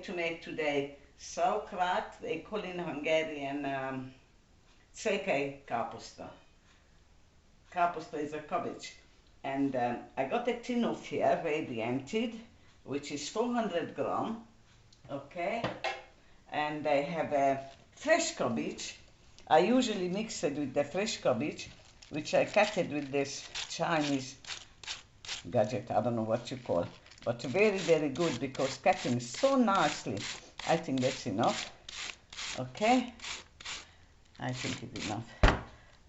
to make today sauerkraut. They call in Hungarian Székey Káposzta. Káposzta is a cabbage. And I got a tin of here, ready emptied, which is 400 gram. Okay. And I have a fresh cabbage. I usually mix it with the fresh cabbage, which I cut it with this Chinese gadget, I don't know what you call, but very, very good because cutting so nicely. I think that's enough. Okay, I think it's enough.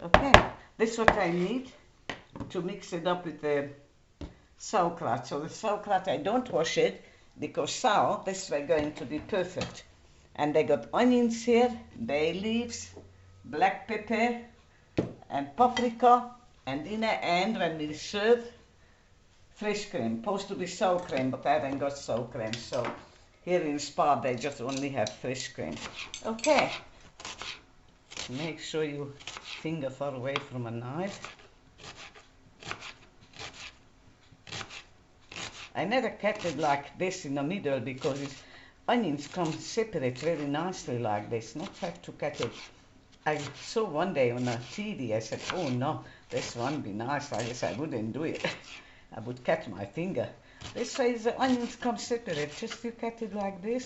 Okay, this is what I need to mix it up with the sauerkraut. So the sauerkraut, I don't wash it because sour, this is going to be perfect. And I got onions here, bay leaves, black pepper, and paprika, and in the end, when we serve, fresh cream. Supposed to be sour cream, but I haven't got sour cream, so here in Spa they just only have fresh cream. Okay, make sure you finger far away from a knife. I never cut it like this in the middle because onions come separate very nicely like this, not have to cut it. I saw one day on a TV, I said, oh no, this won't be nice. I guess I wouldn't do it. I would cut my finger. This way the onions come separate, just you cut it like this,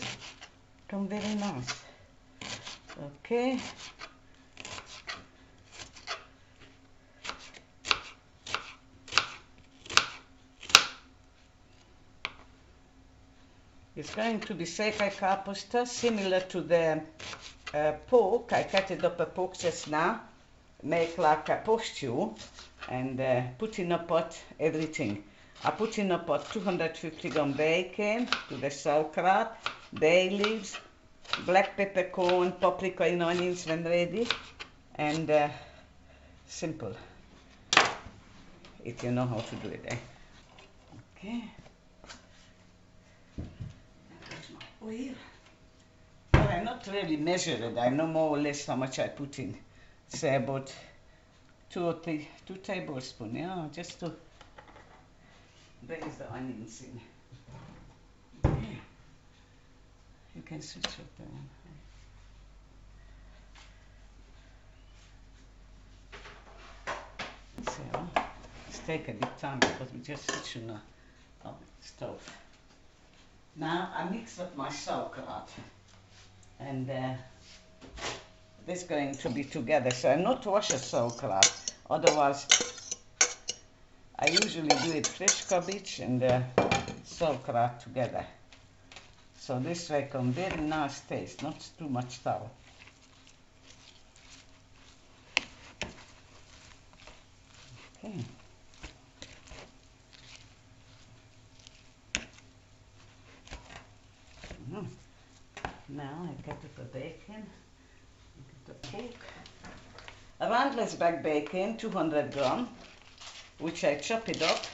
come very nice. Okay. It's going to be Székey Káposzta, similar to the pork. I cut it up a pork just now, make like a pork stew, and put in a pot everything. I put in a pot 250 gram bacon, to the sauerkraut, bay leaves, black peppercorn, paprika and onions when ready, and simple, if you know how to do it. Okay. Oil. Well, I not really measured it. I know more or less how much I put in. Say about 2 tablespoons, yeah, just to braise the onions in. Yeah. You can switch up the one. So, it's take a bit time because we just switch on the stove. Now I mix up my sauerkraut, and this is going to be together. So I not wash a sauerkraut, otherwise I usually do it fresh cabbage and sauerkraut together. So this way come very nice taste, not too much sour. Okay. Now I cut up the bacon, the pork. A Rindless back bacon, 200 gram, which I chop it up,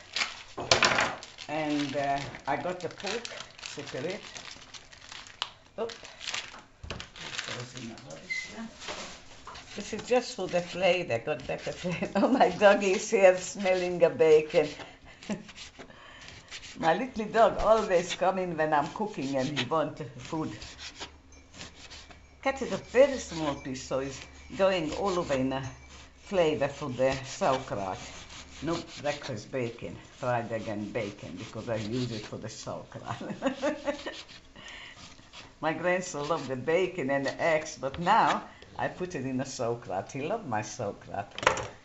and I got the pork separate. Oh, this is just for the flavor. I got better flavor. Oh, my dog is here smelling the bacon. My little dog always comes in when I'm cooking and he wants food. Cut it a very small piece so it's going all over in a flavor for the sauerkraut. No breakfast bacon, fried egg and bacon, because I use it for the sauerkraut. My grandson loved the bacon and the eggs, but now I put it in the sauerkraut. He loved my sauerkraut.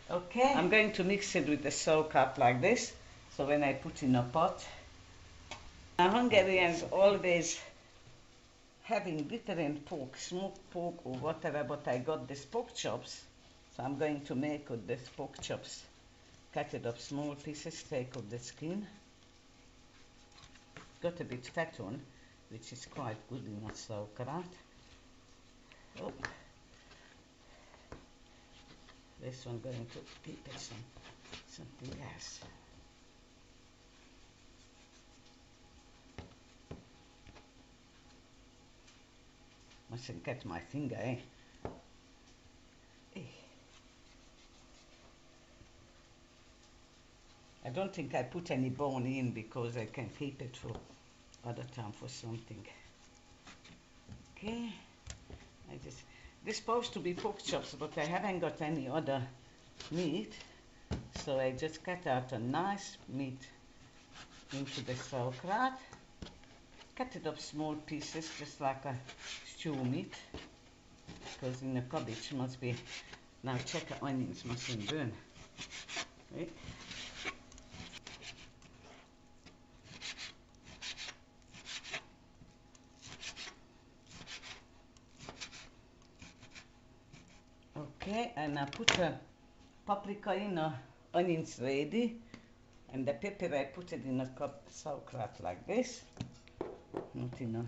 Okay, I'm going to mix it with the sauerkraut like this. So when I put in a pot, now Hungarians always having different pork, smoked pork or whatever, but I got these pork chops, so I'm going to make with these pork chops. Cut it up small pieces, take off the skin. Got a bit fat on, which is quite good in a sauerkraut. Oh. This one going to keep it something else. Mustn't cut my finger, eh? I don't think I put any bone in because I can keep it for other time for something. Okay. This is supposed to be pork chops, but I haven't got any other meat, so I just cut out a nice meat into the sauerkraut. Cut it up small pieces, just like a stew meat, because in the cabbage must be. Now check the onions mustn't burn. Right? Okay, and I put a paprika in, onions ready, and the pepper I put it in a cup sauerkraut like this. Not in a.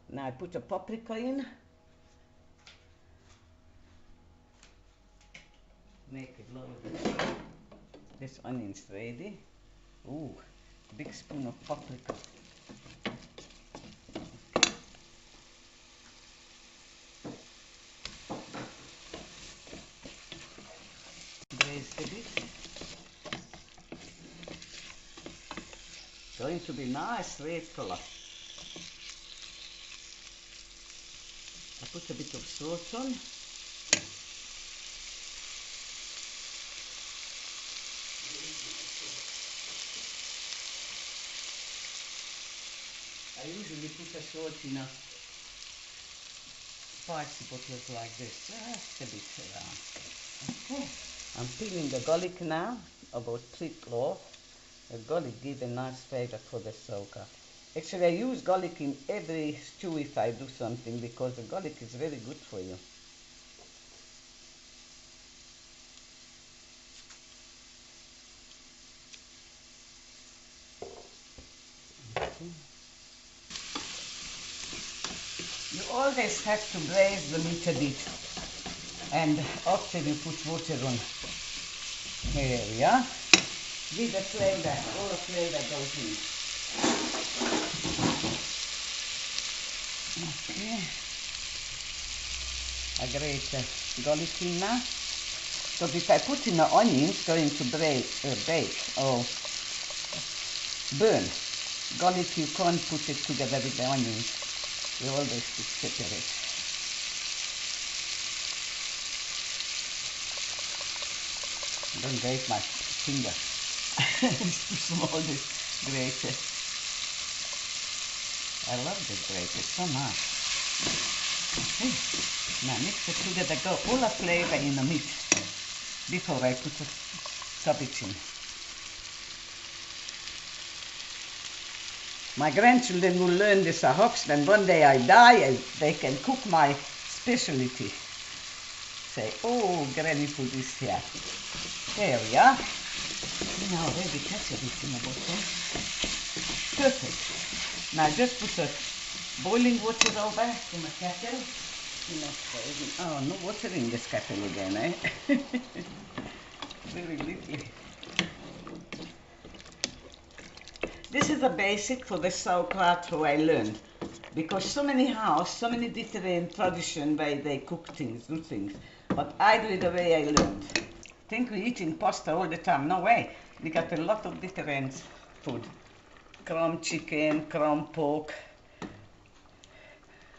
Now I put a paprika in. Make it lower. This onion's ready. Ooh, big spoon of paprika. Braise a bit. Going to be nice red color. I put a bit of salt on. I usually put a salt in a spicy bottles like this, just a bit around. Okay. I'm peeling the garlic now, about 3 cloves. The garlic gives a nice flavor for the sauerkraut. Actually, I use garlic in every stew if I do something, because the garlic is very good for you. Okay. You always have to braise the meat a bit, and after you put water on. Here we are. Give the flavor, all the flavor goes in. Okay. I grate the garlic in now. Because if I put in the onion, it's going to bake or burn. Garlic, you can't put it together with the onions. You always put separate. Don't grate my finger. It's too small, this grater. I love this grater, it's so nice. Okay. Now mix it together, go all the flavor in the meat before I put the cabbage in. My grandchildren will learn this I hope when one day I die, they can cook my specialty. Say, oh, Granny put this here. There we are. Now already cut it in the bottle. Perfect. Now just put the boiling water over in the kettle. Oh, no water in this kettle again, eh? Very little. This is the basic for the sauerkraut how I learned. Because so many houses, so many different traditions way they cook things, do things. But I do it the way I learned. Think we're eating pasta all the time. No way. We got a lot of different food. Crumb chicken, crumb pork,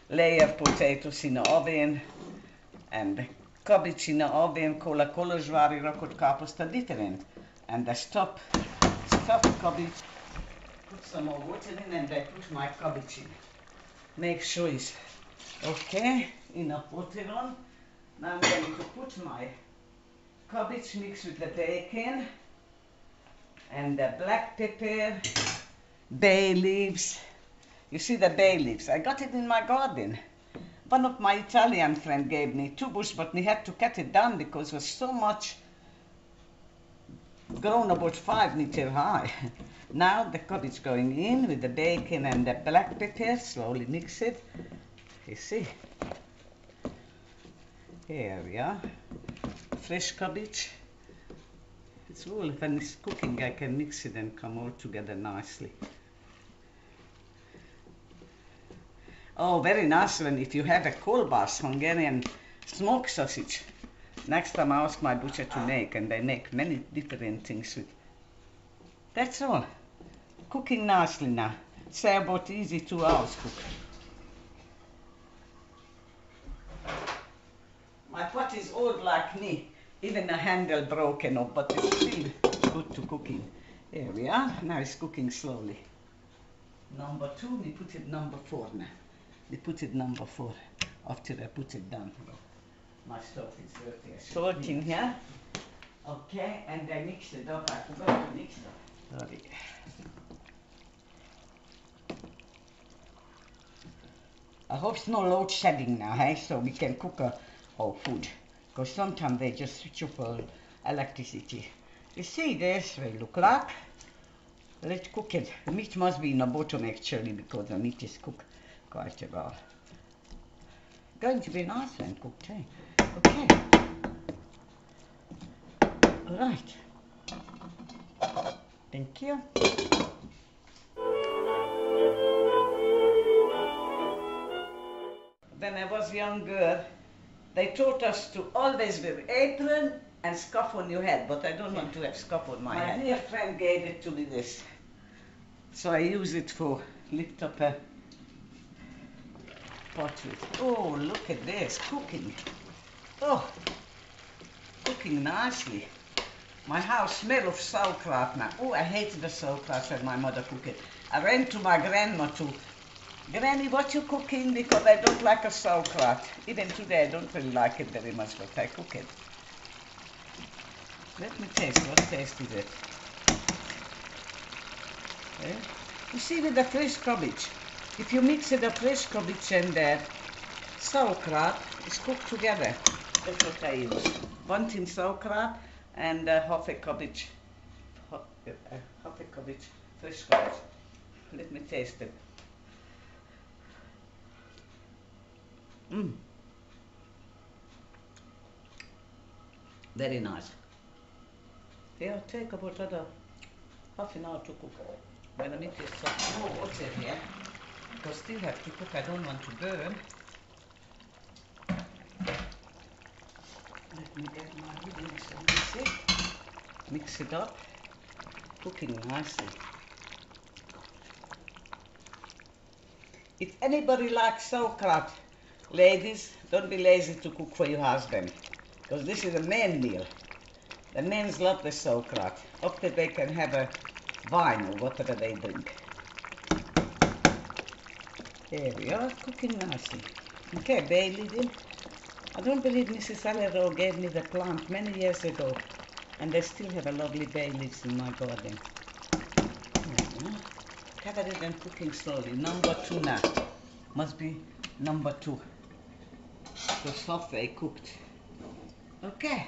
layer potatoes in the oven, and cabbage in the oven, kolozsvári rakott káposzta, different. And I stop cabbage, put some more water in, and I put my cabbage in. Make sure it's okay, enough water on. Now I'm going to put my cabbage mixed with the bacon and the black pepper, bay leaves. You see the bay leaves? I got it in my garden. One of my Italian friends gave me 2 bushels, but we had to cut it down because it was so much grown, about 5 meters high. Now the cabbage going in with the bacon and the black pepper, slowly mix it. You see? Here we are. Fresh cabbage. It's all, when it's cooking, I can mix it and come all together nicely. Oh, very nice one if you have a kolbász, Hungarian smoked sausage. Next time I ask my butcher to make, and they make many different things with. That's all. Cooking nicely now. Say about easy 2 hours cook. pot is old like me. Even the handle broken up, but it's still good to cooking. There we are. Now it's cooking slowly. Number 2, we put it number 4 now. We put it number 4 after I put it down. My stuff is dirty. Salt in here. Okay, and I mix it up. I forgot to mix it up. Sorry. I hope it's no load shedding now, hey? So we can cook our food. Because sometimes they just switch up electricity. You see this, they look like. Let's cook it. The meat must be in the bottom actually because the meat is cooked quite well. Going to be nice and cooked, hey? Okay. Alright. Thank you. When I was younger, they taught us to always wear apron and scarf on your head, but I don't want to have scarf on my head. My dear friend gave it to me this. So I use it for lift up a pot with. Oh, look at this, cooking. Oh, cooking nicely. My house smells of sauerkraut now. Oh, I hated the sauerkraut when my mother cooked it. I ran to my grandma to, Granny, what you cooking? Because I don't like a sauerkraut. Even today, I don't really like it very much, but I cook it. Let me taste. What taste is it? Okay. You see with the fresh cabbage, if you mix the fresh cabbage and the sauerkraut, it's cooked together. That's what I use. 1 tin sauerkraut and half a cabbage, fresh cabbage. Let me taste it. Very nice. Yeah, take about another half an hour to cook. When the meat is soft. Oh, what's it here? Because still have to cook, I don't want to burn. Let me get my mix. Mix it up. Cooking nicely. If anybody likes sauerkraut, ladies, don't be lazy to cook for your husband. Because this is a man meal. The men love the sauerkraut. After they can have a wine or whatever they drink. There we are, cooking nicely. Okay, bay lid in. I don't believe Mrs. Alero gave me the plant many years ago. And I still have a lovely bay lids in my garden. Cover it and cooking slowly. Number 2 now. Must be number 2. Because halfway cooked. Okay.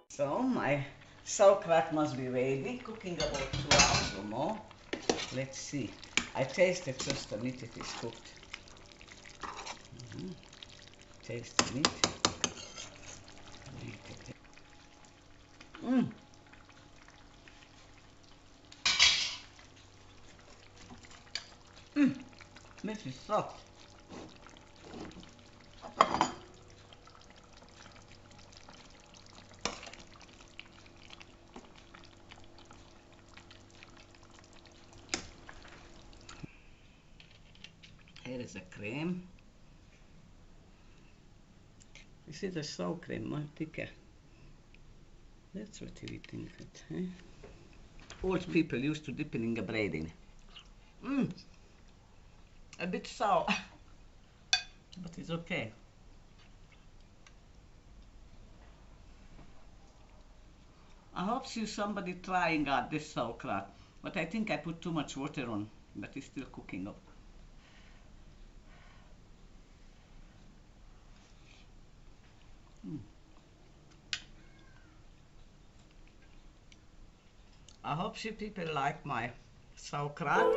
So my sauerkraut must be ready. Cooking about 2 hours or more. Let's see. I tasted just the meat if it's cooked. Taste the meat. Meat is soft. Here is a cream. You see the sour cream, more thicker. That's what you think it, eh? Old people used to dip it in the bread in. A bit sour, but it's okay. I hope see somebody trying out this sauerkraut, but I think I put too much water on, but it's still cooking up. I hope you people like my sauerkraut.